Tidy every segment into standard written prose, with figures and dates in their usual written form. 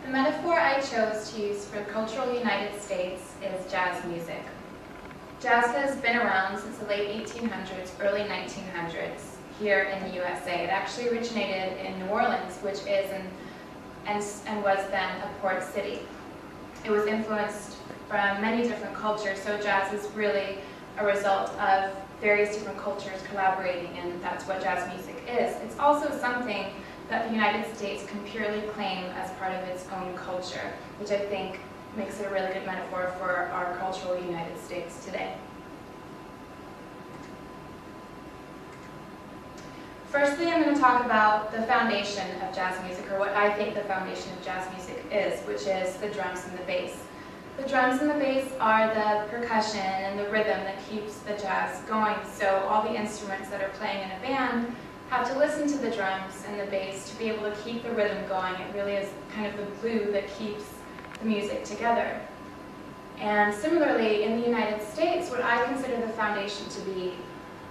The metaphor I chose to use for the cultural United States is jazz music. Jazz has been around since the late 1800s, early 1900s here in the USA. It actually originated in New Orleans, which is and was then a port city. It was influenced from many different cultures, so jazz is really a result of various different cultures collaborating, and that's what jazz music is. It's also something that the United States can purely claim as part of its own culture, which I think makes it a really good metaphor for our cultural United States today. Firstly, I'm going to talk about the foundation of jazz music, or what I think the foundation of jazz music is, which is the drums and the bass. The drums and the bass are the percussion and the rhythm that keeps the jazz going, so all the instruments that are playing in a band have to listen to the drums and the bass to be able to keep the rhythm going. It really is kind of the glue that keeps the music together. And similarly, in the United States, what I consider the foundation to be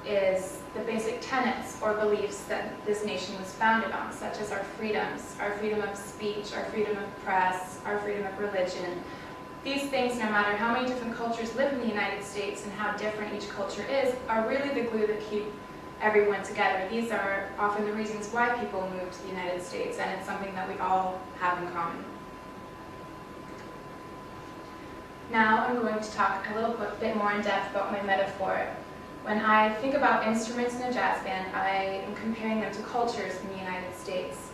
is the basic tenets or beliefs that this nation was founded on, such as our freedoms, our freedom of speech, our freedom of press, our freedom of religion. These things, no matter how many different cultures live in the United States and how different each culture is, are really the glue that keep everyone together. These are often the reasons why people move to the United States, and it's something that we all have in common. Now I'm going to talk a little bit more in depth about my metaphor. When I think about instruments in a jazz band, I am comparing them to cultures in the United States.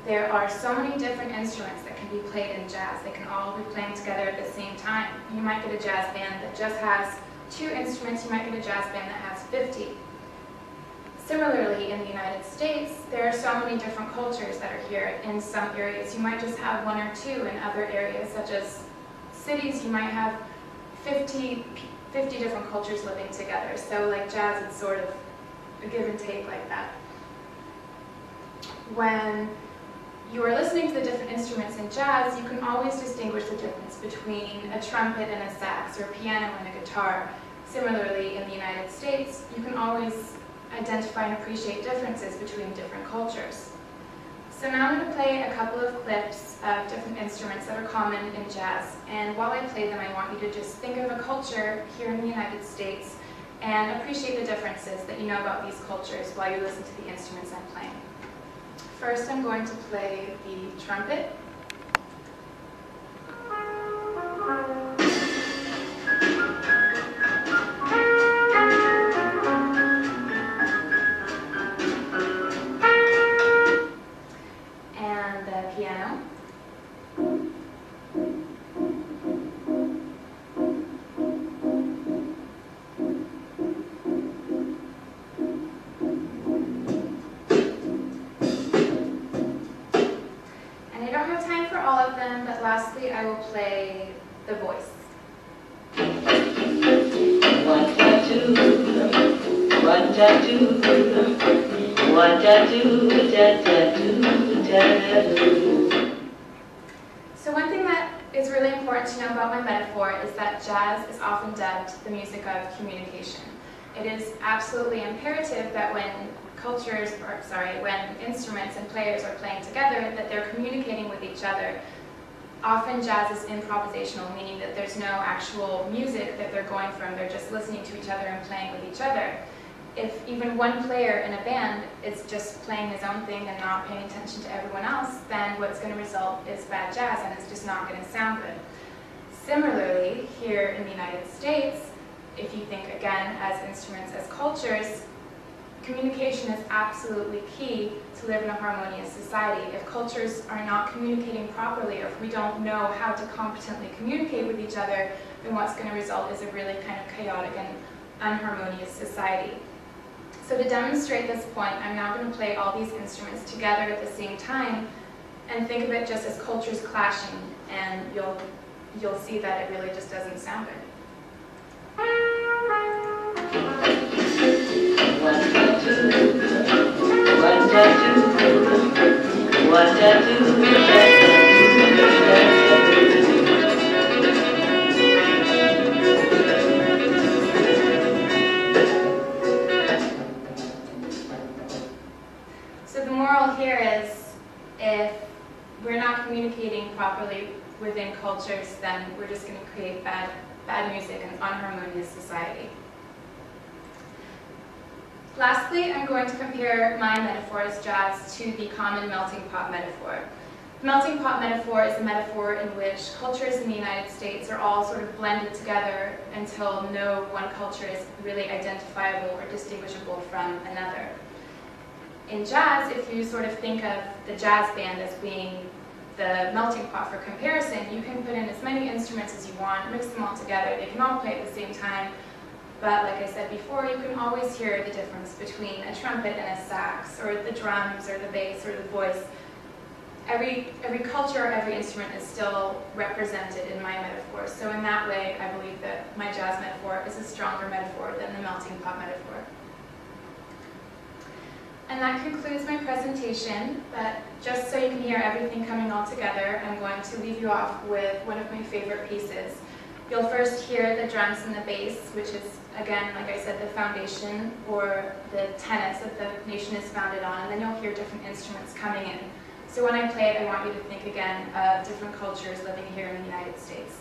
There are so many different instruments that can be played in jazz. They can all be playing together at the same time. You might get a jazz band that just has 2 instruments. You might get a jazz band that has 50. Similarly, in the United States, there are so many different cultures that are here. In some areas, you might just have 1 or 2. In other areas, such as cities, you might have 50 different cultures living together. So like jazz, it's sort of a give and take like that. When you are listening to the different instruments in jazz, you can always distinguish the difference between a trumpet and a sax, or a piano and a guitar. Similarly, in the United States, you can always identify and appreciate differences between different cultures. So now I'm going to play a couple of clips of different instruments that are common in jazz. And while I play them, I want you to just think of a culture here in the United States and appreciate the differences that you know about these cultures while you listen to the instruments I'm playing. First, I'm going to play the trumpet. And the piano. But lastly, I will play the voice. So one thing that is really important to know about my metaphor is that jazz is often dubbed the music of communication. It is absolutely imperative that when when instruments and players are playing together, that they're communicating with each other. Often jazz is improvisational, meaning that there's no actual music that they're going from, they're just listening to each other and playing with each other. If even one player in a band is just playing his own thing and not paying attention to everyone else, then what's going to result is bad jazz, and it's just not going to sound good. Similarly, here in the United States, if you think again as instruments as cultures, communication is absolutely key to live in a harmonious society. If cultures are not communicating properly, or if we don't know how to competently communicate with each other, then what's going to result is a really kind of chaotic and unharmonious society. So to demonstrate this point, I'm now going to play all these instruments together at the same time and think of it just as cultures clashing, and you'll see that it really just doesn't sound good. So the moral here is, if we're not communicating communicating properly within cultures, then we're just going to create bad music and unharmonious society. Lastly, I'm going to compare my metaphor as jazz to the common melting pot metaphor. The melting pot metaphor is a metaphor in which cultures in the United States are all sort of blended together until no one culture is really identifiable or distinguishable from another. In jazz, if you sort of think of the jazz band as being the melting pot for comparison, you can put in as many instruments as you want, mix them all together, they can all play at the same time, but like I said before, you can always hear the difference between a trumpet and a sax, or the drums, or the bass, or the voice. Every culture, every instrument is still represented in my metaphor, so in that way, I believe that my jazz metaphor is a stronger metaphor than the melting pot metaphor. And that concludes my presentation, but just so you can hear everything coming all together, I'm going to leave you off with one of my favorite pieces. You'll first hear the drums and the bass, which is, again, like I said, the foundation or the tenets that the nation is founded on, and then you'll hear different instruments coming in. So when I play it, I want you to think again of different cultures living here in the United States.